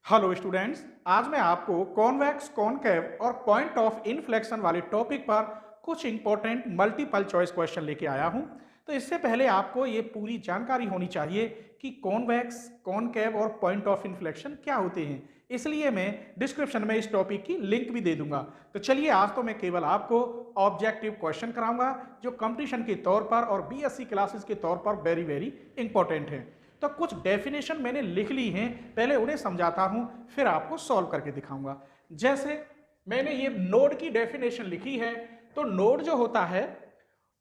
Hello students, आज मैं आपको कॉन्वेक्स, कॉनकेव और पॉइंट ऑफ इन्फ्लेक्शन वाले टॉपिक पर कुछ इंपॉर्टेंट मल्टीपल चॉइस क्वेश्चन लेके आया हूं। तो इससे पहले आपको ये पूरी जानकारी होनी चाहिए कि कॉन्वेक्स, कॉनकेव और पॉइंट ऑफ इन्फ्लेक्शन क्या होते हैं। इसलिए मैं डिस्क्रिप्शन में इस टॉपिक की लिंक भी दे दूंगा। तो चलिए, आज तो मैं केवल आपको ऑब्जेक्टिव क्वेश्चन कराऊंगा जो कंपटीशन के तौर पर और बीएससी क्लासेस के तौर पर वेरी वेरी इंपॉर्टेंट है। तो कुछ डेफिनेशन मैंने लिख ली हैं, पहले उन्हें समझाता हूं, फिर आपको सॉल्व करके दिखाऊंगा। जैसे मैंने ये नोड की डेफिनेशन लिखी है। तो नोड जो होता है,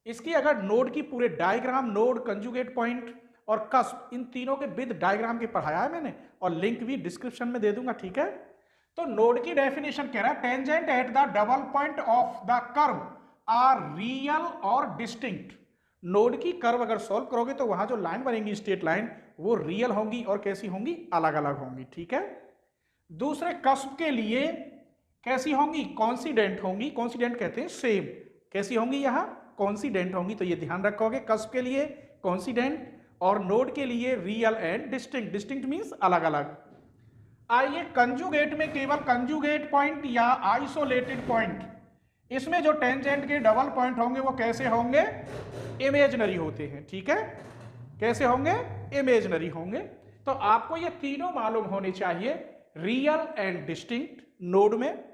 इसकी अगर नोड की पूरे डायग्राम, नोड, कंजुगेट पॉइंट और कस्प, इन तीनों के विद डायग्राम की पढ़ाया है मैंने, और लिंक भी डिस्क्रिप्शन में दे दूंगा, ठीक है। तो नोड की डेफिनेशन कह रहा है tangent at the double point of the curve are real और डिस्टिंक्ट। नोड की कर्व अगर सॉल्व करोगे तो वहां जो लाइन बनेगी स्ट्रेट लाइन, वो रियल होंगी और कैसी होंगी, अलग अलग होंगी, ठीक है। दूसरे कस्प के लिए कैसी होंगी, कॉन्सिडेंट होंगी। कॉन्सिडेंट कहते हैं सेम। कैसी होंगी, यहां कॉन्सिडेंट होंगी, तो ये ध्यान रखोगे, कस्प के लिए कॉन्सिडेंट और नोड के लिए real and distinct. Distinct means अलग अलग। आइए कंजुगेट में केवल कंजुगेट पॉइंट या आइसोलेटेड पॉइंट, इसमें जो टेंजेंट के डबल पॉइंट होंगे वो कैसे होंगे, इमेजनरी होते हैं, ठीक है। कैसे होंगे, इमेजनरी होंगे। तो आपको ये तीनों मालूम होने चाहिए, रियल एंड डिस्टिंक्ट नोड में,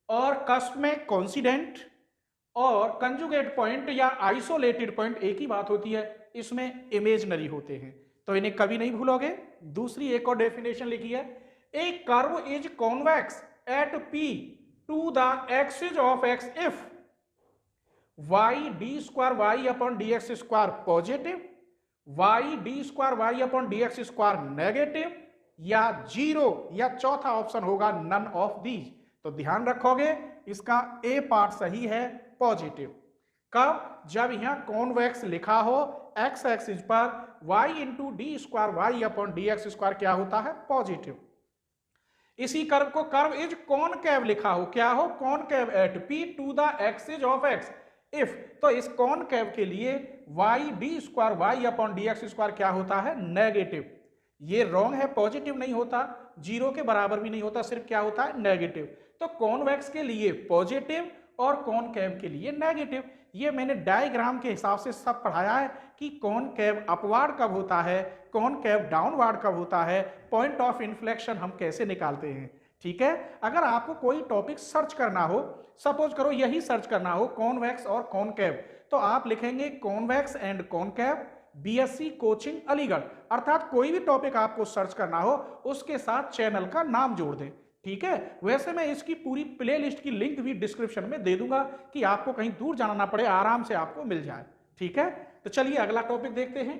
और कस्प में कॉन्सिडेंट, और कंजुगेट पॉइंट या आइसोलेटेड पॉइंट एक ही बात होती है, इसमें इमेजनरी होते हैं। तो इन्हें कभी नहीं भूलोगे। दूसरी एक और डेफिनेशन लिखी है, a curve is convex at P to the axis of x if y D square Y upon D x square positive, y D square Y upon D x square negative, या zero, या चौथा option होगा none of these. तो ध्यान रखोगे, इसका ए part सही है, पॉजिटिव। कब, जब यहां कॉन्वेक्स लिखा हो, एक्स एक्सिस पर Y into D square Y upon D x square क्या होता है, पॉजिटिव। इसी कर्व को कर्व इज कॉनकेव लिखा हो, क्या हो, concave at P to the axis of x if, तो इस कॉनकेव के लिए Y D square Y upon D x square क्या होता है, नेगेटिव। ये रॉन्ग है, पॉजिटिव नहीं होता, जीरो के बराबर भी नहीं होता, सिर्फ क्या होता है, नेगेटिव। तो कॉन्वेक्स के लिए पॉजिटिव और कॉनकेव के लिए नेगेटिव। ये मैंने डायग्राम के हिसाब से सब पढ़ाया है कि कॉनकेव अपवार्ड कब होता है, कॉनकेव डाउनवार्ड कब होता है, पॉइंट ऑफ इन्फ्लेक्शन हम कैसे निकालते हैं, ठीक है। अगर आपको कोई टॉपिक सर्च करना हो, सपोज करो यही सर्च करना हो, कॉन्वेक्स और कॉनकेव, तो आप लिखेंगे convex and concave BSc coaching Aligarh. अर्थात कोई भी टॉपिक आपको सर्च करना हो, उसके साथ चैनल का नाम जोड़ दें, ठीक है। वैसे मैं इसकी पूरी प्लेलिस्ट की लिंक भी डिस्क्रिप्शन में दे दूंगा कि आपको कहीं दूर जाना ना पड़े, आराम से आपको मिल जाए, ठीक है। तो चलिए अगला टॉपिक देखते हैं।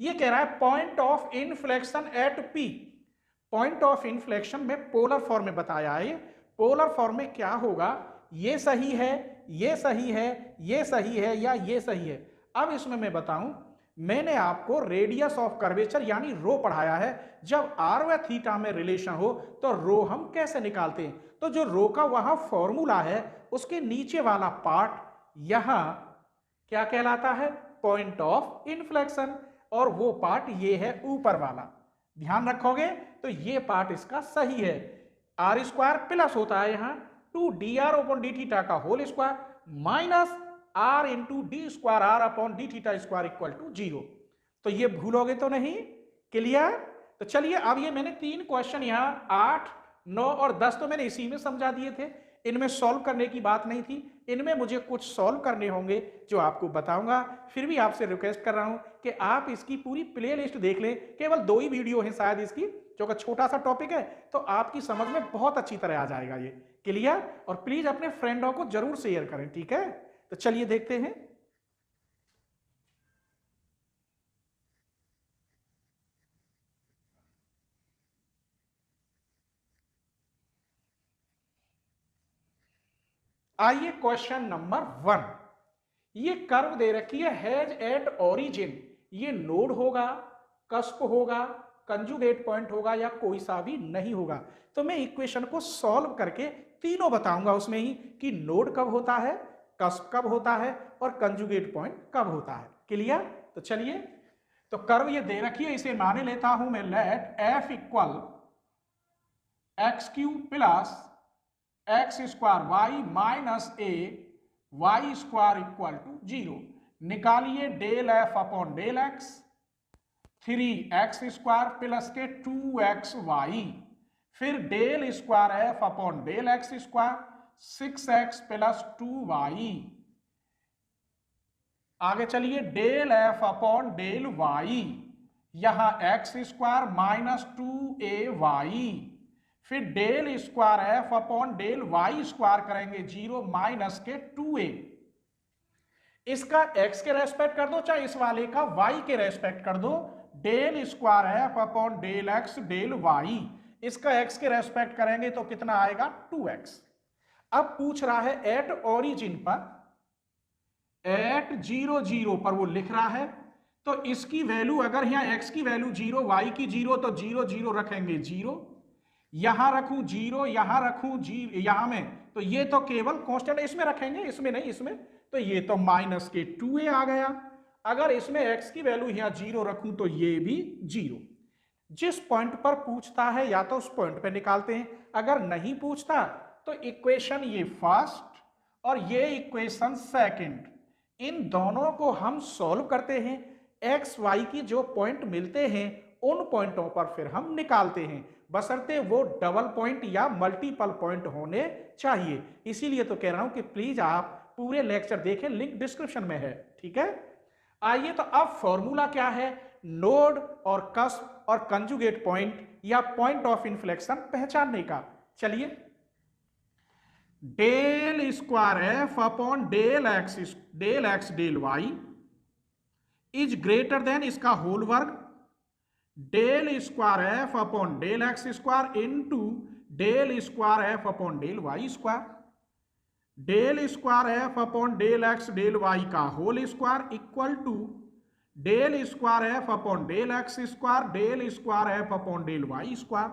ये कह रहा है point of inflection at P. Point of inflection में पोलर फॉर्म में बताया है। पोलर फॉर्म में क्या होगा, ये सही है, ये सही है, ये सही है, या ये सही है। अब इसमें मैं बताऊं, मैंने आपको रेडियस ऑफ कर्वेचर यानी रो पढ़ाया है। जब आर व थीटा में रिलेशन हो तो रो हम कैसे निकालते हैं। तो जो रो का वहां फॉर्मूला है, उसके नीचे वाला पार्ट यहां क्या कहलाता है, पॉइंट ऑफ इन्फ्लेक्शन, और वो पार्ट ये है ऊपर वाला। ध्यान रखोगे तो ये पार्ट इसका सही है। आर स्क्वायर प्लस होता है यहां two d r upon d theta का whole square minus r into D square r upon d theta square equal to zero. तो ये भूलोगे तो नहीं, क्लियर। तो चलिए, अब ये मैंने तीन क्वेश्चन यहां 8, 9 और 10 तो मैंने इसी में समझा दिए थे, इनमें सॉल्व करने की बात नहीं थी। इनमें मुझे कुछ सॉल्व करने होंगे जो आपको बताऊंगा। फिर भी आपसे रिक्वेस्ट कर रहा हूं कि आप इसकी पूरी प्लेलिस्ट देख लें। केवल 2 ही वीडियो हैं शायद इसकी, जो कि छोटा सा टॉपिक है, तो आपकी समझ में बहुत अच्छी तरह आ जाएगा ये, क्लियर। और प्लीज अपने फ्रेंडों को जरूर शेयर करें, ठीक है। तो चलिए देखते हैं। आइए क्वेश्चन नंबर 1। ये कर्व दे रखी है, हैज एट ओरिजिन। ये नोड होगा, कस्प होगा, कंजुगेट पॉइंट होगा, या कोई सा भी नहीं होगा। तो मैं इक्वेशन को सॉल्व करके तीनों बताऊंगा उसमें ही, कि नोड कब होता है, कस्प कब होता है, और कंजुगेट पॉइंट कब होता है, क्लियर। तो चलिए, तो कर्व ये दे रखी है, इसे माने लेता हूं मैं let F equal X cube plus X square Y minus A Y square equal to 0। निकालिए del F upon del X, 3x square plus के 2x वाई, फिर del square F upon del x square 6x plus 2y। आगे चलिए del F upon del Y, यहां X square minus 2ay, फिर del square F upon del Y square करेंगे 0 minus के 2a। इसका x के respect कर दो, चाहे इस वाले का y के रेस्पेक्ट कर दो, del square F upon del x del Y, इसका x के रेस्पेक्ट करेंगे तो कितना आएगा 2x। अब पूछ रहा है एट ओरिजिन पर, एट 0 0 पर वो लिख रहा है, तो इसकी वैल्यू अगर यहां x की वैल्यू 0 y की 0 तो 0 0 रखेंगे 0, यहां रखूं 0 यहां रखूं 0 यहां में, तो ये तो केवल कांस्टेंट इसमें रखेंगे, इसमें नहीं, इसमें तो ये तो माइनस के 2a आ गया। अगर इसमें x की वैल्यू यहां 0 रखूं तो ये भी 0। जिस पॉइंट पर पूछता है या तो उस पॉइंट पे निकालते हैं, अगर नहीं पूछता तो इक्वेशन ये फर्स्ट और ये इक्वेशन सेकंड, इन दोनों को हम सॉल्व करते हैं, एक्स वाई की जो पॉइंट मिलते हैं उन पॉइंटों पर फिर हम निकालते हैं, बशर्ते वो डबल पॉइंट या मल्टीपल पॉइंट होने चाहिए। इसीलिए तो कह रहा हूं कि प्लीज आप पूरे लेक्चर देखें, लिंक डिस्क्रिप्शन में है, ठीक है। आइए तो अब फॉर्मूला क्या है, नोड और कस्प और कंजुगेट पॉइंट या पॉइंट ऑफ इन्फ्लेक्शन पहचानने का। चलिए, del square F upon del x del y is greater than इसका होल वर्ग, del square F upon del x square into del square F upon del Y square, del square F upon del x del Y का whole square equal to del square F upon del x square del square F upon del Y square,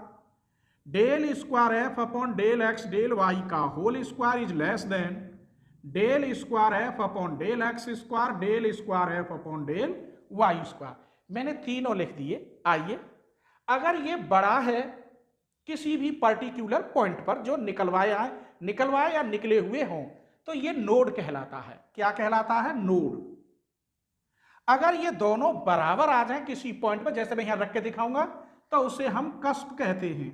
del square F upon del x del Y का whole square is less than del square F upon del x square del square F upon del Y square. मैंने तीनों लिख दिए। आइए, अगर ये बड़ा है किसी भी पर्टिकुलर पॉइंट पर जो निकलवाए या निकले हुए हों, तो ये नोड कहलाता है। क्या कहलाता है? नोड। अगर ये दोनों बराबर आ जाएं किसी पॉइंट पर, जैसे मैं यहां रख के दिखाऊंगा, तो उसे हम कस्प कहते हैं।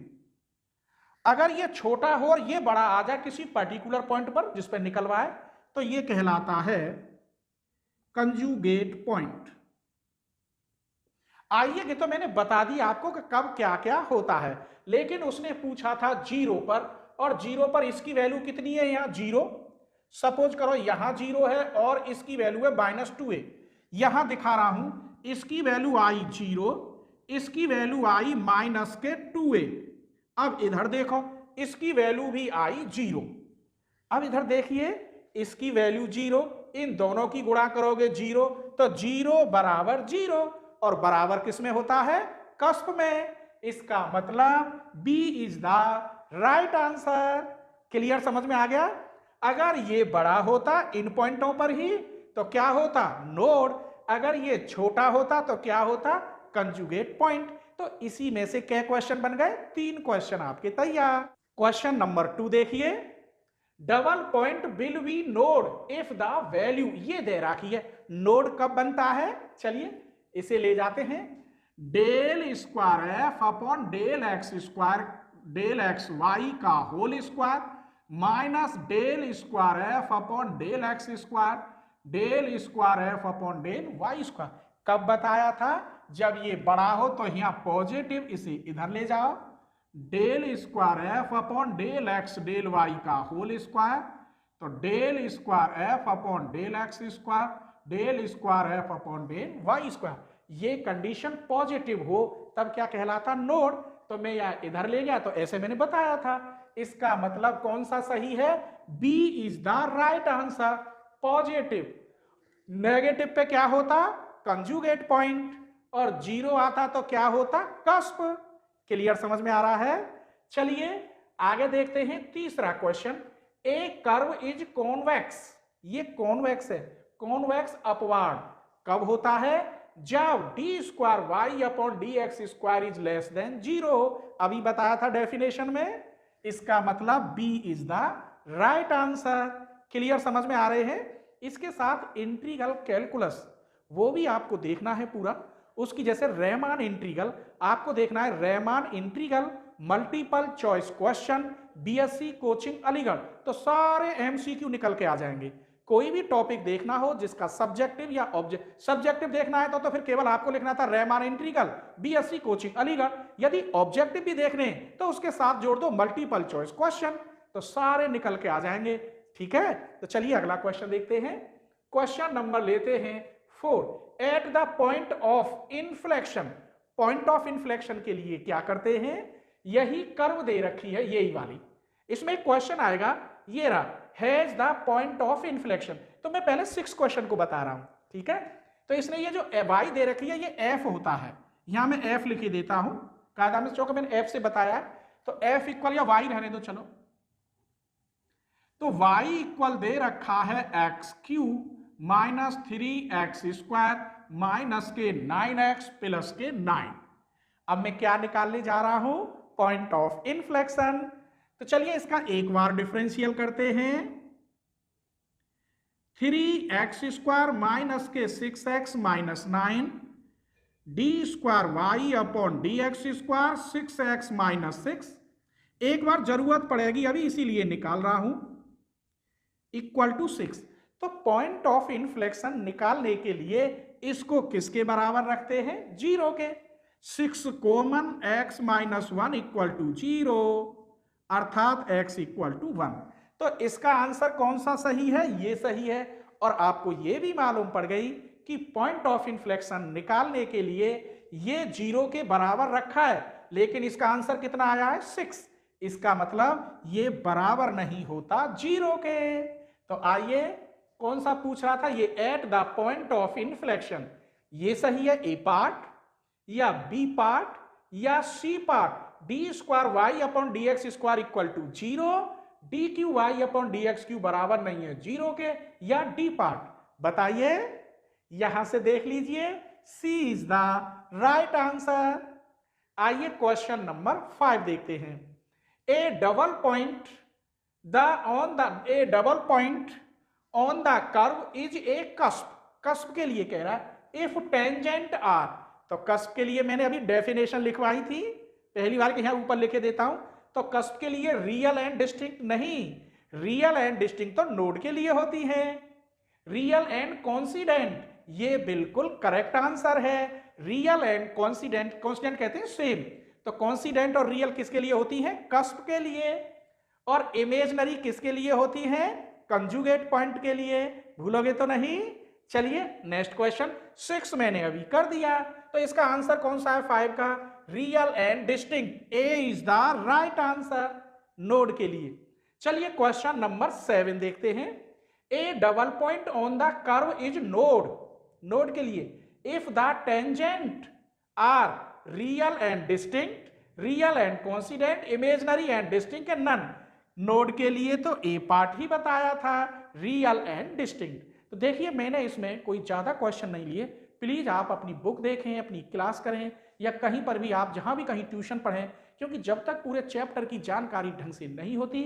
अगर ये छोटा हो और ये बड़ा आ जाए किसी पर्टिकुलर पॉइंट पर जिस पर निकलवाए, तो ये कहलाता है कंजुगेट पॉइंट। आइए, ये तो मैंने बता दिया आपको कि कब क्या क्या होता है, लेकिन उसने पूछा था 0 पर, और 0 पर इसकी वैल्यू कितनी है? यहां 0, सपोज करो यहां 0 है और इसकी वैल्यू है -2a। यहां दिखा रहा हूं इसकी वैल्यू आई 0, इसकी वैल्यू आई -2a। अब इधर देखो, इसकी वैल्यू भी आई 0। अब इधर देखिए, इसकी वैल्यू 0, इन दोनों की गुणा करोगे 0, तो 0 बराबर 0, और बराबर किस में होता है? कस्प में। इसका मतलब B is the right answer. Clear, समझ में आ गया? अगर ये बड़ा होता इन पॉइंटों पर ही तो क्या होता? नोड। अगर ये छोटा होता तो क्या होता? Conjugate point. तो इसी में से क्या क्वेश्चन बन गए? 3 क्वेश्चन आपके तैयार। क्वेश्चन नंबर 2 देखिए, double point will V node if the value, ये दे रखी है, नोड कब बनता है? चलिए इसे ले जाते हैं। Del square F upon del x square del x y का whole square minus del square F upon del x square del square F upon del Y square. कब बताया था? जब ये बड़ा हो तो यहां पॉजिटिव, इसे इधर ले जाओ, del square F upon del x del Y का होल स्क्वायर, तो del square F upon del x square del square F upon del Y square. ये कंडीशन पॉजिटिव हो तब क्या कहलाता? नोड। तो मैं यहां इधर ले गया, तो ऐसे मैंने बताया था। इसका मतलब कौन सा सही है? B is the right answer, positive. Negative पे क्या होता? Conjugate point. और 0 आता तो क्या होता? कस्प। क्लियर, समझ में आ रहा है? चलिए आगे देखते हैं तीसरा question. A curve is convex, ये कॉन्वेक्स है, कॉन्वेक्स अपवार्ड कब होता है? जब D square Y upon D x square is less than 0। अभी बताया था डेफिनेशन में, इसका मतलब B is the right answer. Clear, समझ में आ रहे हैं? इसके साथ इंटीग्रल कैलकुलस वो भी आपको देखना है पूरा, उसकी जैसे रेमान इंटीग्रल आपको देखना है, Riemann integral multiple choice question BSc coaching Aligarh, तो सारे एमसीक्यू निकल के आ जाएंगे। कोई भी टॉपिक देखना हो जिसका सब्जेक्टिव या ऑब्जेक्ट, सब्जेक्टिव देखना है तो फिर केवल आपको लिखना था रेमान इंटीग्रल बीएससी कोचिंग अलीगढ़। यदि ऑब्जेक्टिव भी देखने तो उसके साथ जोड़ दो मल्टीपल चॉइस क्वेश्चन, तो सारे निकल के आ जाएंगे। ठीक है, तो चलिए अगला क्वेश्चन देखते हैं। क्वेश्चन नंबर लेते हैं 4। Eight the point of inflection, point of inflection के लिए क्या करते हैं, यही कर्व दे रखी है, यही वाली। इसमें क्वेश्चन आएगा, ये रहा, has the point of inflection. तो मैं पहले 6 क्वेश्चन को बता रहा हूं, ठीक है। तो इसने ये जो y दे रखी है, ये f होता है, यहां मैं f लिख देता हूं, कायदा में चौक मैंने f से बताया, तो f इक्वल या y रहने दो, चलो। तो y इक्वल दे रखा है x cube minus 3x square minus के 9x प्लस के 9। अब मैं क्या निकालने जा रहा हूं, पॉइंट ऑफ इन्फ्लेक्शन। तो चलिए इसका एक बार डिफरेंशियल करते हैं। 3x स्क्वायर माइनस के 6x minus 9 D square Y upon D x square 6x minus 6। एक बार जरूरत पड़ेगी अभी, इसीलिए निकाल रहा हूं, इक्वल टू 6। तो पॉइंट ऑफ इन्फ्लेक्शन निकालने के लिए इसको किसके बराबर रखते हैं, 0 के। 6 common x minus 1 equal to 0, अर्थात x इक्वल टू 1। तो इसका आंसर कौन सा सही है, ये सही है। और आपको ये भी मालूम पड़ गई कि पॉइंट ऑफ इन्फ्लेक्शन निकालने के लिए ये 0 के बराबर रखा है, लेकिन इसका आंसर कितना आया है, 6। इसका मतलब ये बराबर नहीं होता 0 के। तो आइए, कौन सा पूछ रहा था, ये at the point of inflection, ये सही है ए पार्ट या बी पार्ट या C part. D square Y upon D x square equal to 0, D cube Y upon D X cube बराबर नहीं है 0 के, या डी पार्ट, बताइए। यहां से देख लीजिए, सी इज द राइट आंसर। आइए क्वेश्चन नंबर 5 देखते हैं। A double point on the curve is a cusp. Cusp के लिए कह रहा है इफ टेंजेंट आर, तो कस्प के लिए मैंने अभी डेफिनेशन लिखवाई थी, पहली बार के यहां ऊपर लिखे देता हूं। तो कस्प के लिए रियल एंड डिस्टिंक्ट नहीं, रियल एंड डिस्टिंक्ट तो नोड के लिए होती है। रियल एंड कॉन्सिडेंट, ये बिल्कुल करेक्ट आंसर है। रियल एंड कॉन्सिडेंट, कॉन्सिडेंट कहते हैं सेम, तो कॉन्सिडेंट और रियल किसके लिए होती है, कस्प के लिए। और इमेजनरी किसके लिए होती है, कंजुगेट पॉइंट के लिए, भूलोगे तो नहीं। चलिए नेक्स्ट क्वेश्चन, 6 मैंने अभी कर दिया, तो इसका आंसर कौन सा है 5 का, real and distinct, A is the right answer node के लिए। चलिए क्वेश्चन नंबर 7 देखते हैं। A double point on the curve is node, node के लिए if the tangent are real and distinct, real and coincident, imaginary and distinct and none. Node के लिए तो ए पार्ट ही बताया था, रियल एंड डिस्टिंक्ट। तो देखिए मैंने इसमें कोई ज्यादा क्वेश्चन नहीं लिए, प्लीज आप अपनी बुक देखें, अपनी क्लास करें, या कहीं पर भी आप जहां भी कहीं ट्यूशन पढ़ें, क्योंकि जब तक पूरे चैप्टर की जानकारी ढंग से नहीं होती,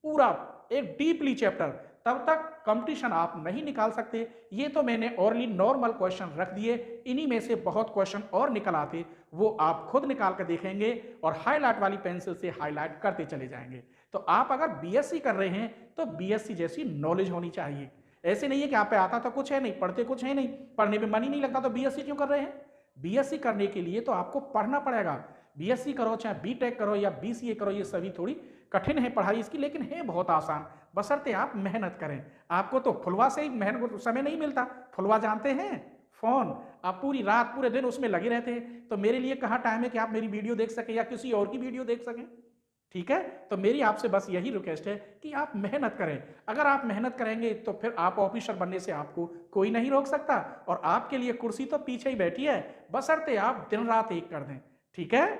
पूरा एक डीपली चैप्टर, तब तक कंपटीशन आप नहीं निकाल सकते। ये तो मैंने ओनली नॉर्मल क्वेश्चन रख दिए, इन्हीं में से बहुत क्वेश्चन और निकल आते, वो आप खुद निकाल कर देखेंगे और हाईलाइट वाली पेंसिल से हाईलाइट करते चले जाएंगे। तो आप अगर बीएससी कर रहे हैं तो बीएससी जैसी नॉलेज होनी चाहिए। ऐसे नहीं है कि आप पे आता तो कुछ है नहीं, पढ़ते कुछ है नहीं, पढ़ने में मन ही नहीं लगता तो बीएससी क्यों कर रहे हैं। बीएससी करने के लिए तो आपको पढ़ना पड़ेगा। बीएससी करो चाहे बीटेक करो या बीसीए करो, ये सभी थोड़ी कठिन है पढ़ाई इसकी, लेकिन है बहुत आसान, बशर्ते आप मेहनत करें। आपको तो फुलवा से ही मेहनत समय नहीं मिलता, फुलवा जानते हैं, फोन, आप पूरी रात पूरे दिन उसमें लगे रहते हैं, तो मेरे लिए कहाँ टाइम है कि आप मेरी वीडियो देख सकें या किसी और की वीडियो देख सकें। ठीक है, तो मेरी आपसे बस यही रिक्वेस्ट है कि आप मेहनत करें। अगर आप मेहनत करेंगे तो फिर आप ऑफिसर बनने से आपको कोई नहीं रोक सकता, और आपके लिए कुर्सी तो पीछे ही बैठी है, बशर्ते आप दिन रात एक कर दें। ठीक है।